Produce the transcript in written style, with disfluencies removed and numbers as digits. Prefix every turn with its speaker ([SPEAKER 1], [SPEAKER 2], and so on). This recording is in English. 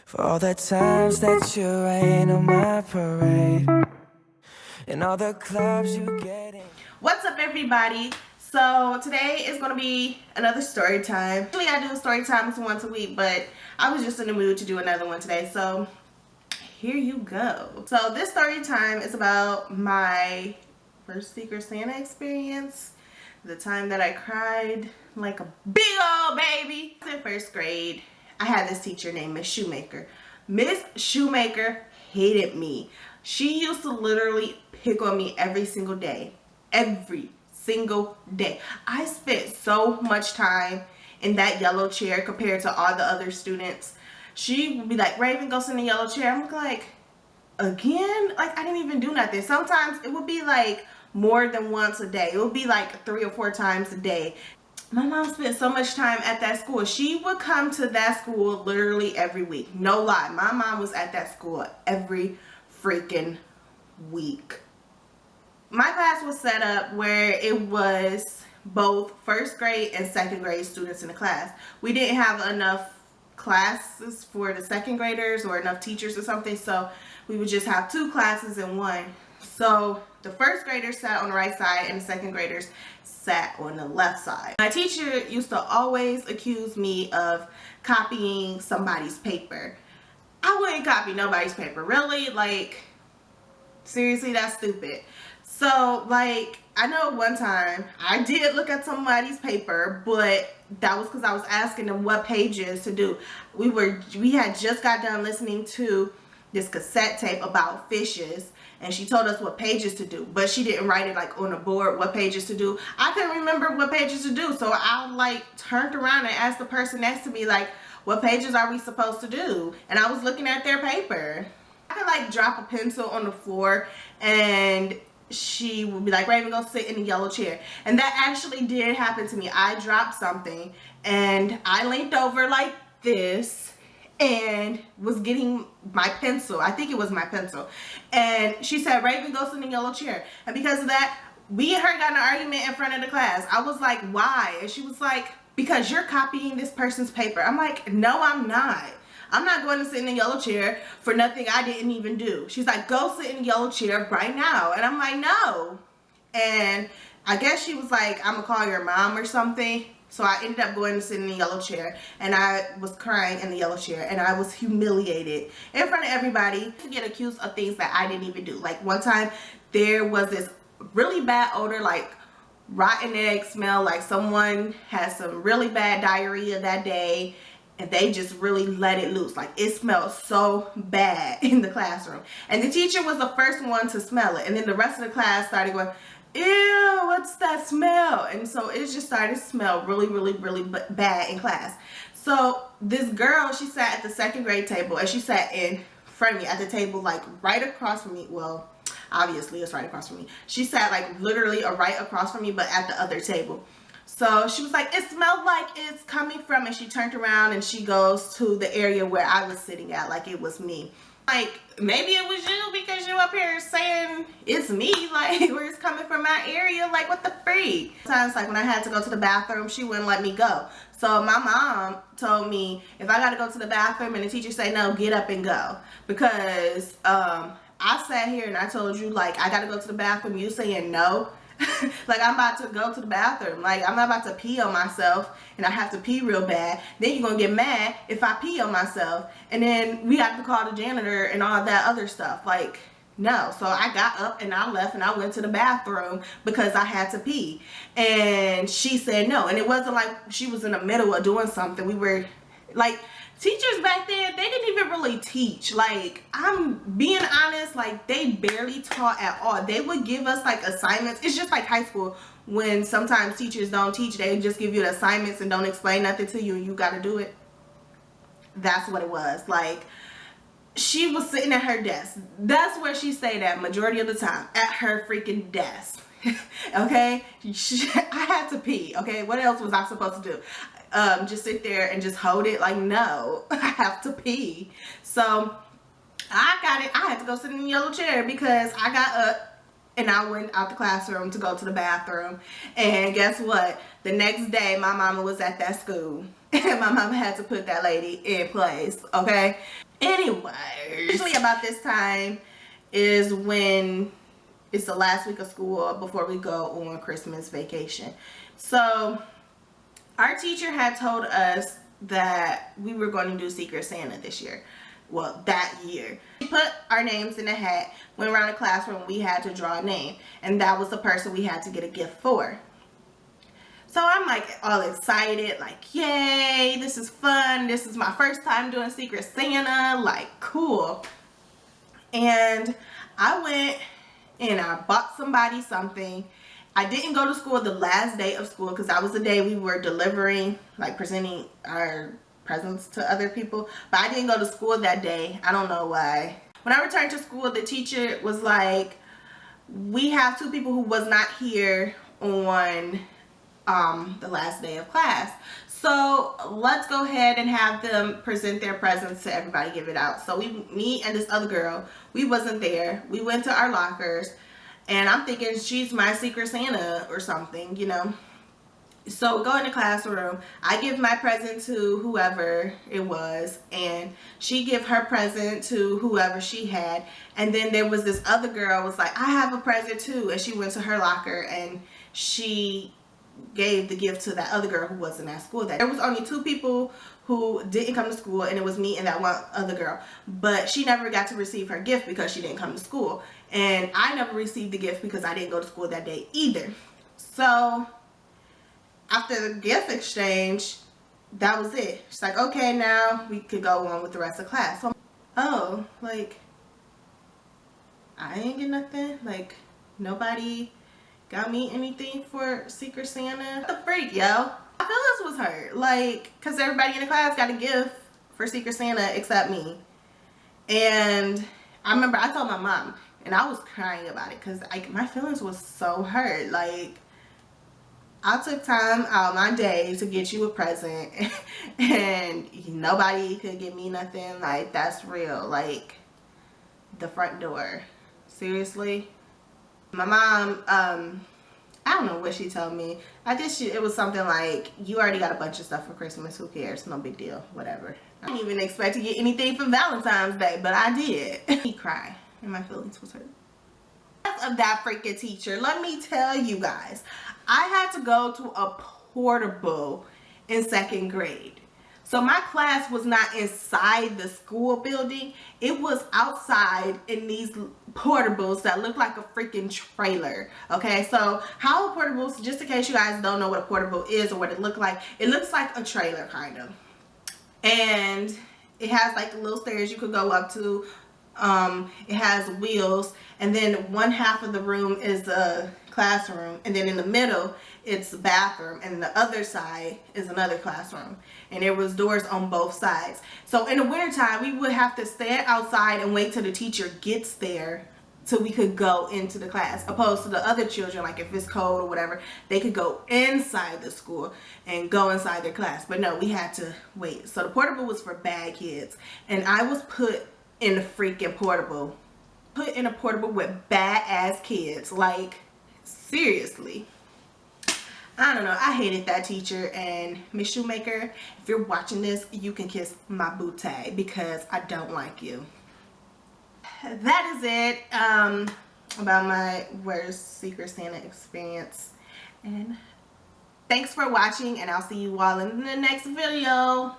[SPEAKER 1] For all the times that you rain on my parade and all the clubs you get in.
[SPEAKER 2] What's up, everybody? So today is going to be another story time. Usually I do a story time once a week, but I was just in the mood to do another one today, so here you go. So this story time is about my first Secret Santa experience. The time that I cried like a big old baby. In first grade, I had this teacher named Miss Shoemaker. Miss Shoemaker hated me. She used to literally pick on me every single day. Every single day. I spent so much time in that yellow chair compared to all the other students. She would be like, Raven, go sit in the yellow chair. I'm like, again? Like, I didn't even do nothing. Sometimes it would be like more than once a day. It would be like 3 or 4 times a day. My mom spent so much time at that school. She would come to that school literally every week. No lie. My mom was at that school every freaking week. My class was set up where it was both first grade and second grade students in the class. We didn't have enough classes for the second graders or enough teachers or something, so we would just have 2 classes in one. So the first graders sat on the right side and the second graders sat on the left side. My teacher used to always accuse me of copying somebody's paper. I wouldn't copy nobody's paper. Really? Like, seriously, that's stupid. So, like, I know one time I did look at somebody's paper, but that was because I was asking them what pages to do. We had just got done listening to this cassette tape about fishes, and she told us what pages to do, but she didn't write it like on a board what pages to do. I couldn't remember what pages to do, so I like turned around and asked the person next to me, like, what pages are we supposed to do? And I was looking at their paper. I could like drop a pencil on the floor and she would be like, Raven, go sit in the yellow chair. And that actually did happen to me. I dropped something and I leaned over like this and was getting my pencil. I think it was my pencil. And she said, Raven, go sit in the yellow chair. And because of that, we and her got in an argument in front of the class. I was like, why? And she was like, because you're copying this person's paper. I'm like, no, I'm not. I'm not going to sit in the yellow chair for nothing I didn't even do. She's like, go sit in the yellow chair right now. And I'm like, no. And I guess she was like, I'm going to call your mom or something. So I ended up going to sit in the yellow chair. And I was crying in the yellow chair. And I was humiliated in front of everybody to get accused of things that I didn't even do. Like one time there was this really bad odor, like rotten egg smell. Like someone had some really bad diarrhea that day. And they just really let it loose. Like it smelled so bad in the classroom. And the teacher was the first one to smell it. And then the rest of the class started going, ew, what's that smell? And so it just started to smell really, really, really bad in class. So this girl, she sat at the second grade table and she sat in front of me at the table, like right across from me. Well, obviously it's right across from me. She sat like literally right across from me, but at the other table. So she was like, it smelled like it's coming from, and she turned around and she goes to the area where I was sitting at, like it was me. Like, maybe it was you because you up here saying it's me, like where it's coming from my area, like what the freak. Sometimes like when I had to go to the bathroom, she wouldn't let me go. So my mom told me if I gotta go to the bathroom and the teacher say no, get up and go. Because I sat here and I told you like I gotta go to the bathroom, you saying no. Like I'm about to go to the bathroom, like I'm not about to pee on myself and I have to pee real bad. Then you're gonna get mad if I pee on myself and then we have to call the janitor and all that other stuff. Like no. So I got up and I left and I went to the bathroom because I had to pee, and she said no. And it wasn't like she was in the middle of doing something. We were like, teachers back then, they didn't even really teach. Like, I'm being honest, like they barely taught at all. They would give us like assignments. It's just like high school when sometimes teachers don't teach. They just give you the assignments and don't explain nothing to you and you got to do it. That's what it was. Like, she was sitting at her desk. That's where she stayed at majority of the time, at her freaking desk. Okay, I had to pee. Okay, what else was I supposed to do? Just sit there and just hold it? Like, no, I have to pee. So I got it. I had to go sit in the yellow chair because I got up And I went out the classroom to go to the bathroom. And guess what? The next day, my mama was at that school. And my mama had to put that lady in place, okay? Anyway, usually about this time is when it's the last week of school before we go on Christmas vacation. So our teacher had told us that we were going to do Secret Santa this year. Well, that year. We put our names in a hat, went around the classroom, we had to draw a name. And that was the person we had to get a gift for. So I'm like all excited, like, yay, this is fun. This is my first time doing Secret Santa, like, cool. And I went and I bought somebody something. I didn't go to school the last day of school because that was the day we were delivering, like presenting our presents to other people. But I didn't go to school that day. I don't know why. When I returned to school, the teacher was like, we have 2 people who was not here on the last day of class. So let's go ahead and have them present their presents to everybody, give it out. So me and this other girl, we wasn't there. We went to our lockers and I'm thinking she's my Secret Santa or something, you know. So go in the classroom, I give my present to whoever it was, and she give her present to whoever she had. And then there was this other girl was like, I have a present too, and she went to her locker and she gave the gift to that other girl who wasn't at school. That there was only 2 people who didn't come to school, and it was me and that one other girl. But she never got to receive her gift because she didn't come to school, and I never received the gift because I didn't go to school that day either. So after the gift exchange, that was it. She's like, okay, now we could go on with the rest of class. So, oh, like, I ain't get nothing? Like, nobody got me anything for Secret Santa? What the freak, yo? My feelings was hurt. Like, because everybody in the class got a gift for Secret Santa except me. And I remember I told my mom, and I was crying about it because my feelings was so hurt. Like, I took time out my day to get you a present and nobody could give me nothing. Like, that's real. Like, the front door. Seriously? My mom, I don't know what she told me. I guess it was something like, you already got a bunch of stuff for Christmas. Who cares? No big deal. Whatever. I didn't even expect to get anything for Valentine's Day, but I did. He cried and my feelings was hurt. Of that freaking teacher, let me tell you guys, I had to go to a portable in 2nd grade. So my class was not inside the school building. It was outside in these portables that looked like a freaking trailer. Okay, so how a portable, just in case you guys don't know what a portable is or what it looked like, it looks like a trailer kind of. And it has like little stairs you could go up to. It has wheels, and then one half of the room is a classroom, and then in the middle it's a bathroom, and the other side is another classroom, and there was doors on both sides. So in the wintertime we would have to stand outside and wait till the teacher gets there so we could go into the class, opposed to the other children, like if it's cold or whatever, they could go inside the school and go inside their class. But no, we had to wait. So the portable was for bad kids, and I was put in a freaking portable. Put in a portable with bad ass kids. Like, seriously. I don't know. I hated that teacher. And Miss Shoemaker, if you're watching this, you can kiss my booty because I don't like you. That is it about my worst Secret Santa experience. And thanks for watching, and I'll see you all in the next video.